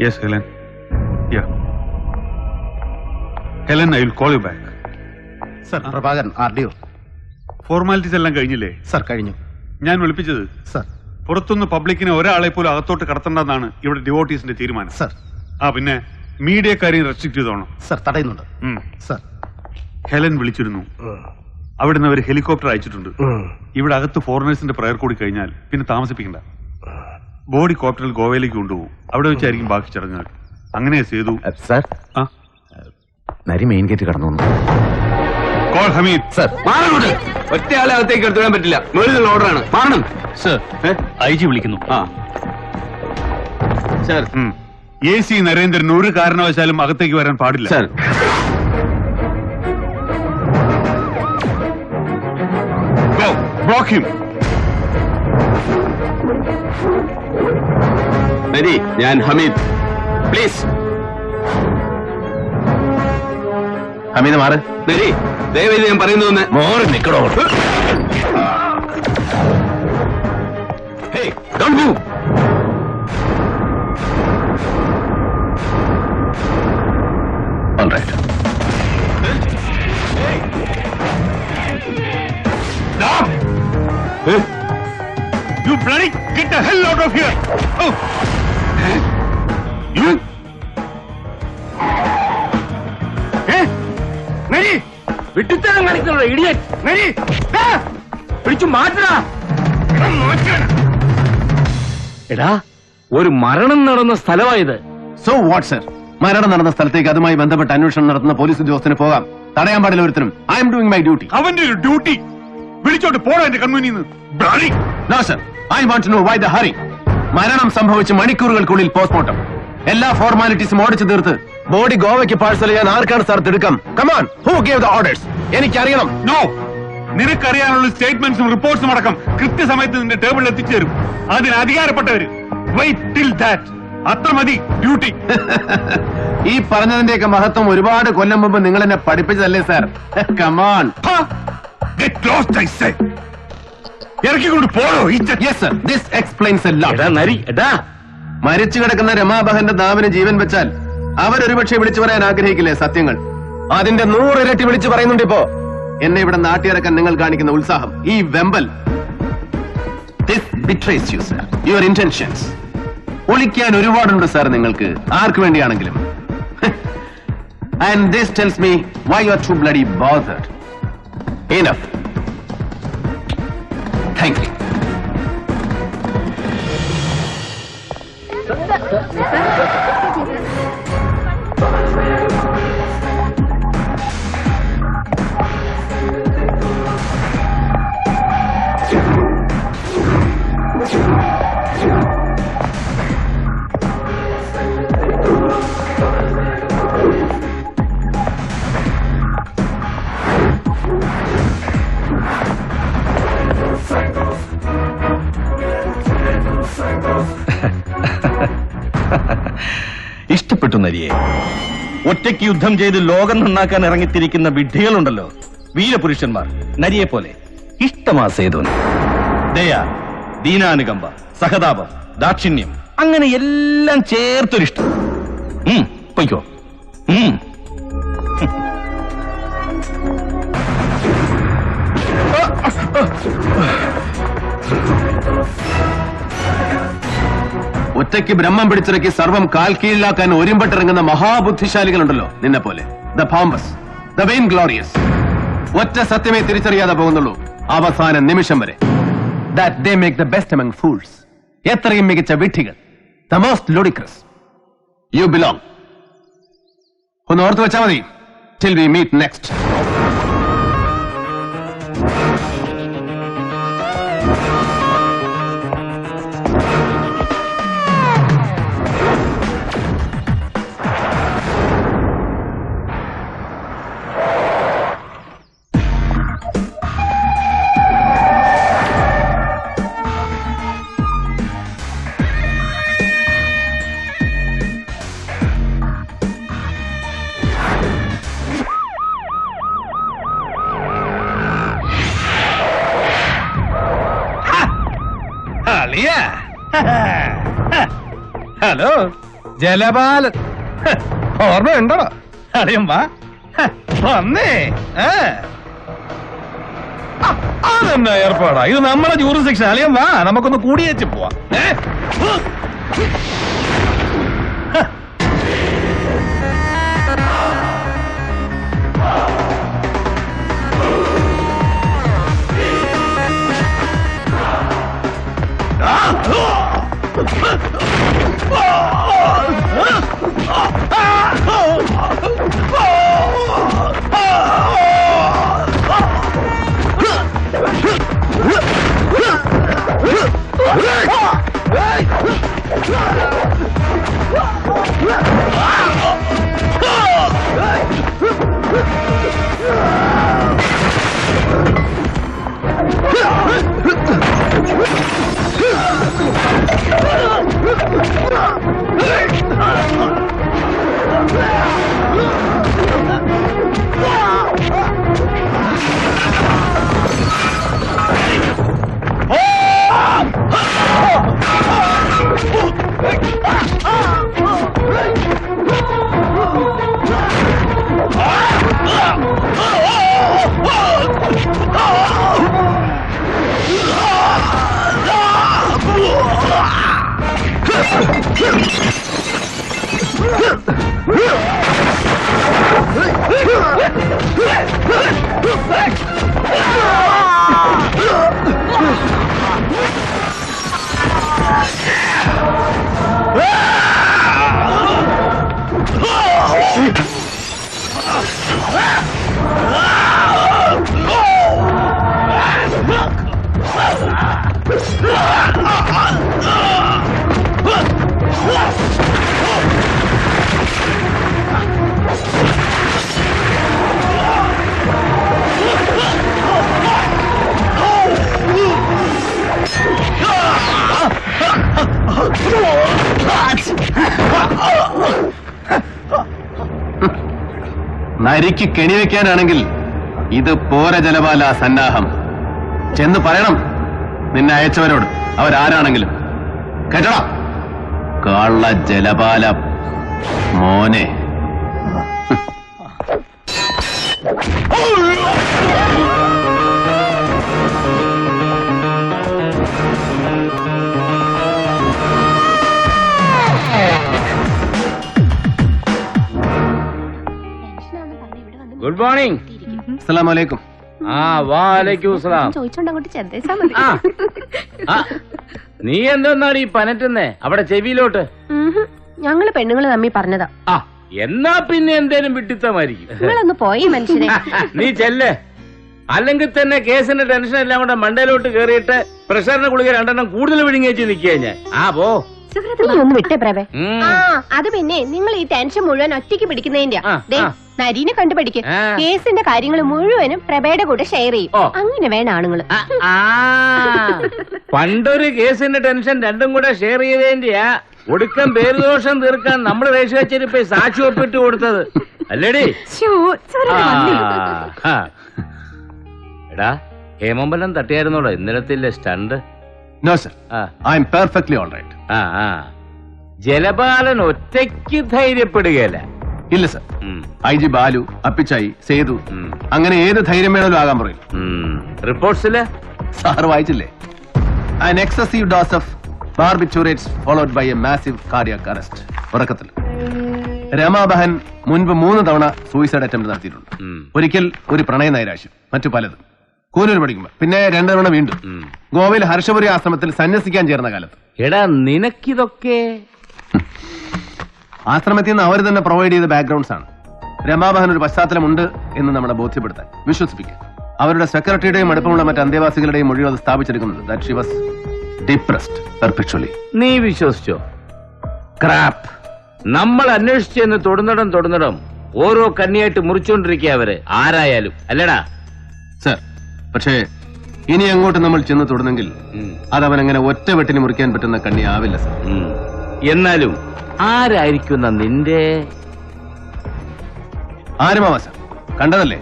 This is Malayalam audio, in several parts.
Yes, Helen. Yeah. Helen, I will call you back. Sir, Prabhakaran RDO. Formalities എല്ലാം കഴിഞ്ഞില്ലേ? സർ, കഴിഞ്ഞു. ഞാൻ വിളിപ്പിച്ചത് സർ, പുറത്തുനിന്ന് പബ്ലിക്കിനെ ഒരാളെ പോലും അകത്തോട്ട് കടത്തേണ്ടെന്നാണ് ഇവിടെ ഡിവോട്ടീസിന്റെ തീരുമാനം. സർ. പിന്നെ മീഡിയക്കാരെയും റെസ്ട്രിക്ട് ചെയ്തോണം. സർ, തടയുന്നുണ്ട്. സർ. ഹെലൻ വിളിച്ചിരുന്നു. അവിടുന്ന് അവർ ഹെലികോപ്റ്റർ അയച്ചിട്ടുണ്ട്. ഇവിടെ അകത്ത് ഫോറിനേഴ്സിന്റെ പ്രയർ കൂടി കഴിഞ്ഞാൽ പിന്നെ താമസിപ്പിക്കണ്ട. ബോഡി കോപ്റ്ററിൽ ഗോവയിലേക്ക് കൊണ്ടുപോകും. അവിടെ വെച്ചായിരിക്കും ബാക്കി ചടങ്ങുകൾ. അങ്ങനെ ചെയ്തു. സാർ, നരി മെയിൻ ഗേറ്റ് കടന്നു. കോൾ ഹമീദ്. സർ, ഒറ്റയാളെ അകത്തേക്ക് എടുത്തുവിടാൻ പറ്റില്ല. മുകളിലുള്ള ഓർഡറാണ്. മാറണം. സർ, IG വിളിക്കുന്നു. സർ, AC നരേന്ദ്രൻ ഒരു കാരണവശാലും അകത്തേക്ക് വരാൻ പാടില്ല. സർ. Go, block him. നരി, ഞാൻ ഹമീദ്. പ്ലീസ്. ഹമീദ് മാറ്. നരി, ദയവേദി ഞാൻ പറയുന്നതെന്ന് മോറി നിക്കണോ. Hey, don't move. All right. Stop! You bloody get the hell out of here! Oh! You! Neri! വിട്ടിത്തരം കാണിക്കണോ ഇഡിയറ്റ്. Neri! പിടിച്ചു മാറ്റടാ. എടാ, ഒരു മരണം നടന്ന സ്ഥലമായത്. So what sir? മരണം നടന്ന സ്ഥലത്തേക്ക് അതുമായി ബന്ധപ്പെട്ട് അന്വേഷണം നടത്തുന്ന പോലീസ് ഉദ്യോഗസ്ഥന് പോകാം. തടയാൻ പാടില്ല ഒരുത്തരും. I am doing my duty. അവന്റെ ഒരു ഡ്യൂട്ടി വിളിച്ചോട്ട് പോടാ എന്റെ കൺമുന്നിന്ന്. No sir, I want to know why the hurry. മരണം സംഭവിച്ച് മണിക്കൂറുകൾക്കുള്ളിൽ പോസ്റ്റ്മോർട്ടം. എല്ലാ ഫോർമാലിറ്റീസും ഓടിച്ചു തീർത്ത് ബോഡി ഗോവയ്ക്ക് പാഴ്സൽ ചെയ്യാൻ ആർക്കാണ് സാർ തിടുക്കം? Come on, who gave the orders? എനിക്കറിയണം. നോ, നിനക്കറിയാനുള്ള സ്റ്റേറ്റ്മെന്റ്സും റിപ്പോർട്ട്സും അടക്കം കൃത്യസമയത്ത് നിന്റെ ടേബിളിൽ എത്തിച്ചു തരും. അതിന് അധികാരപ്പെട്ടവര്. Wait till that. അത്ര മതി ഡ്യൂട്ടി. ഈ പറഞ്ഞതിന്റെയൊക്കെ മഹത്വം ഒരുപാട് കൊല്ലം മുമ്പ് നിങ്ങൾ എന്നെ പഠിപ്പിച്ചതല്ലേ sir? Come on. Get lost I say. ഇറക്കിക്കൊണ്ട് പോടോ. Yes sir, this explains a lot. എടാ നരി, എടാ. മരിച്ചു കിടക്കുന്ന രമാബഹന്റെ നാവിന് ജീവൻ വെച്ചാൽ അവരൊരുപക്ഷെ വിളിച്ചു പറയാൻ ആഗ്രഹിക്കില്ലേ സത്യങ്ങൾ? അതിന്റെ 100 ഇരട്ടി വിളിച്ചു പറയുന്നുണ്ട് ഇപ്പോ. എന്നെ ഇവിടെ നാട്ടിയിറക്കാൻ നിങ്ങൾ കാണിക്കുന്ന ഉത്സാഹം, ഈ വെമ്പൽ, this betrays you sir, your intentions. ഒളിക്കാൻ ഒരുപാടുണ്ട് സാർ നിങ്ങൾക്ക്, ആർക്ക് വേണ്ടിയാണെങ്കിലും. And this tells me why you are too bloody bothered. Enough. Thank you. ഇഷ്ടപ്പെട്ടു നരിയെ. ഒറ്റയ്ക്ക് യുദ്ധം ചെയ്ത് ലോകം നന്നാക്കാൻ ഇറങ്ങിത്തിരിക്കുന്ന വിഡ്ഢികളുണ്ടല്ലോ, വീരപുരുഷന്മാർ, നരിയെ പോലെ. ഇഷ്ടമാ സേതുവിന്. ദയ, ദീനാനുകമ്പ, സഹതാപം, ദാക്ഷിണ്യം, അങ്ങനെ എല്ലാം ചേർത്തൊരിഷ്ടം. പൊയ്ക്കോ. ഒറ്റയ്ക്ക് ബ്രഹ്മം പിടിച്ചിറക്കി സർവം കാൽ കീഴിലാക്കാൻ ഒരുമ്പട്ടിറങ്ങുന്ന മഹാബുദ്ധിശാലികളുണ്ടല്ലോ നിന്നെ പോലെ. The pompous, the vain glorious. ഒറ്റ സത്യമേ തിരിച്ചറിയാതെ പോകുന്നുള്ളൂ അവസാന നിമിഷം വരെ. That they make the best among fools. എത്രയും മികച്ച വിഡ്ഢികൾ. The most ludicrous. You belong. ഒന്ന് ഓർത്ത് വെച്ചാൽ മതി. Till we meet next. Hello, Jalapalan ഓർമ്മയുണ്ടോ? അറിയാം വാ വന്നേ. അതെന്നാ ഏർപ്പാടാ, ഇത് നമ്മളെ ജൂറിസ്ഡിക്ഷൻ. അറിയാം വാ, നമുക്കൊന്ന് കൂടിയേച്ച് പോവാം. നരിക്ക് കെണിവെക്കാനാണെങ്കിൽ ഇത് പോര ജലപാല സന്നാഹം. ചെന്ന് പറയണം നിന്നെ അയച്ചവരോട്, അവരാരാണെങ്കിലും. കേട്ടോടാ കള്ള ജലപാല മോനെ. Good morning. അസ്സലാമു അലൈക്കും. വാലൈക്കും സലാം. ചോദിച്ചോണ്ട് അങ്ങോട്ട് ചെന്നേച്ചാ മതി. നീ എന്തെന്നാണ് ഈ പനറ്റുന്നേ അവിടെ ചെവിയിലോട്ട്? ഞങ്ങള് പെണ്ണുങ്ങള് തമ്മി പറഞ്ഞതാ. എന്നാ പിന്നെ എന്തേലും വിട്ടിത്തമായിരിക്കും. നിങ്ങളൊന്ന് പോയി മനുഷ്യനെ. നീ ചെല്ലേ, അല്ലെങ്കിൽ തന്നെ കേസിന്റെ ടെൻഷൻ എല്ലാം കൂടെ മണ്ടയിലോട്ട് കേറിയിട്ട് പ്രഷറിന് ഗുളിക 2 കൂടുതൽ വിഴുങ്ങിയേച്ച് നിൽക്കുക ഞാൻ. പോ. ഒന്ന് വിട്ടേ പ്രഭേ. അത് പിന്നെ നിങ്ങൾ ഈ ടെൻഷൻ മുഴുവൻ ഒറ്റയ്ക്ക് പിടിക്കുന്നതിന്റെ നരീനെ കണ്ടുപിടിക്ക്. കേസിന്റെ കാര്യങ്ങൾ മുഴുവനും പ്രഭയുടെ കൂടെ ഷെയർ ചെയ്യും. അങ്ങനെ വേണം ആണുങ്ങള്. പണ്ടൊരു കേസിന്റെ ടെൻഷൻ 2 കൂടെ ഷെയർ ചെയ്തതിന്റെയാ ഒടുക്കം പേരുദോഷം തീർക്കാൻ നമ്മൾ റേഷ്യ വെച്ചിട്ട് സാക്ഷി ഒപ്പിട്ട് കൊടുത്തത് അല്ലേടി? എടാ ഹേമമ്പലം തട്ടിയായിരുന്നോടോ ഇന്നലത്തെ stunt? No sir, I am perfectly all right. Jalapalan ഒറ്റയ്ക്ക് ധൈര്യപ്പെടുകയല്ല. ഇല്ല sir, I G Balu, Appichayi, Sethu, അങ്ങനെ ഏത് ധൈര്യം വേണമല്ലോ ആകാൻ പറയും. റിപ്പോർട്ട്സില് സാർ വായിച്ചില്ലേ? An excessive dose of barbiturates followed by a massive cardiac arrest. ഉറക്കത്തിൽ രമാബഹൻ മുൻപ് 3 തവണ സൂയിസൈഡ് അറ്റംപ്റ്റ് നടത്തിയിട്ടുണ്ട്. ഒരിക്കൽ ഒരു പ്രണയ നൈരാശ്യം, മറ്റു പലതും. കൂനൂർ പഠിക്കുമ്പോ പിന്നെ 2 തവണ വീണ്ടും ഗോവയിൽ ഹർഷപുരി ആശ്രമത്തിൽ സന്യസിക്കാൻ ചേർന്ന കാലത്ത്. എടാ നിനക്കിതൊക്കെ ആശ്രമത്തിൽ നിന്ന് അവർ തന്നെ പ്രൊവൈഡ് ചെയ്ത ബാക്ക്ഗ്രൗണ്ട്സ് ആണ്. രമാബഹൻ ഒരു പശ്ചാത്തലമുണ്ട് എന്ന് നമ്മളെ ബോധ്യപ്പെടുത്താൻ, വിശ്വസിപ്പിക്കാൻ. അവരുടെ സെക്രട്ടറിയുടെയും അടുപ്പമുള്ള മറ്റ് അന്തേവാസികളുടെയും മൊഴികൾ അത് സ്ഥാപിച്ചെടുക്കുന്നത്. That she was depressed perpetually. നീ വിശ്വസിച്ചോ? ക്രാപ്പ്. നമ്മൾ അന്വേഷിച്ചെന്ന് തൊടുന്നിടം ഓരോ കന്നിയായിട്ട് മുറിച്ചോണ്ടിരിക്കുക അവര് ആരായാലും, അല്ലടാ? സർ, പക്ഷേ ഇനി അങ്ങോട്ട് നമ്മൾ ചെന്ന് തൊടുന്നെങ്കിൽ അതവനങ്ങനെ ഒറ്റ വെട്ടിന് മുറിക്കാൻ പറ്റുന്ന കണ്ണി ആവില്ല സർ. എന്നാലും ആരായിരിക്കുന്ന നിന്റെ ആരുമാവാ സർ? കണ്ടതല്ലേ,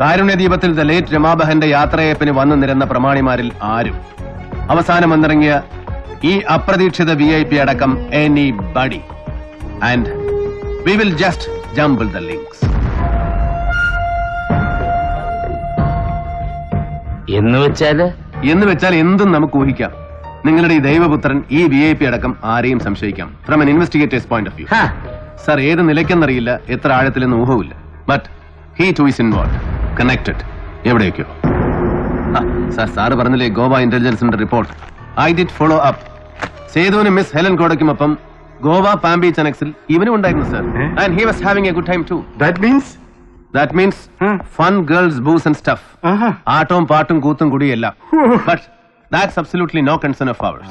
കാരുണ്യദീപത്തിൽ ദ ലേറ്റ് രമാബഹന്റെ യാത്രയപ്പിന് വന്നു നിരന്ന പ്രമാണിമാരിൽ ആരും അവസാനം വന്നിറങ്ങിയ ഈ അപ്രതീക്ഷിത VIP അടക്കം any buddy and we will just jumble the links. എന്ന് വെച്ചാൽ എന്തും നമുക്ക് ഊഹിക്കാം. നിങ്ങളുടെ ഈ ദൈവപുത്രൻ ഈ VIP അടക്കം ആരെയും സംശയിക്കാം from an investigators point of view. Sir, ഏത് നിലയ്ക്കെന്നറിയില്ല, എത്ര ആഴത്തിലെന്ന് ഊഹമില്ല. But he too is involve, connected എവിടേക്കോ. സാറ് പറഞ്ഞില്ലേ ഗോവ ഇന്റലിജൻസിന്റെ report. I did follow up. സേതുവിനും മിസ് ഹെലൻ കോടയ്ക്കുമൊപ്പം ഗോവ പാം ബീച്ച് അനക്സിൽ ഇവനും ഉണ്ടായിരുന്നു sir. And he was having a good time too. That means fun, girls, booze and stuff. ആട്ടവും പാട്ടും കൂത്തും കുടിയെല്ലാം. But that's absolutely no concern of ours.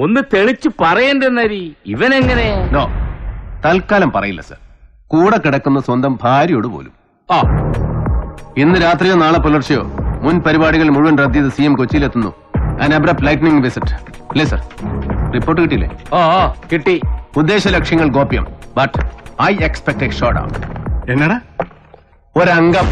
ഒന്ന് തെളിച്ച് പറയണ്ടേ നരി, ഇവനെങ്ങനെ? No, തൽക്കാലം പറയില്ല സർ. കൂടെ കിടക്കുന്ന സ്വന്തം ഭാര്യയോട് പോലും. ഇന്ന് രാത്രിയോ നാളെ പുലർച്ചെയോ മുൻ പരിപാടികൾ മുഴുവൻ റദ്ദ് ചെയ്ത് CM കൊച്ചിയിലെത്തുന്നു. An abrupt lightning visit. അല്ലേ സർ? റിപ്പോർട്ട് കിട്ടിയില്ലേ? കിട്ടി. ഉദ്ദേശ ലക്ഷ്യങ്ങൾ ഗോപ്യം. But I expect a showdown. എന്നടാ ഒരംഗം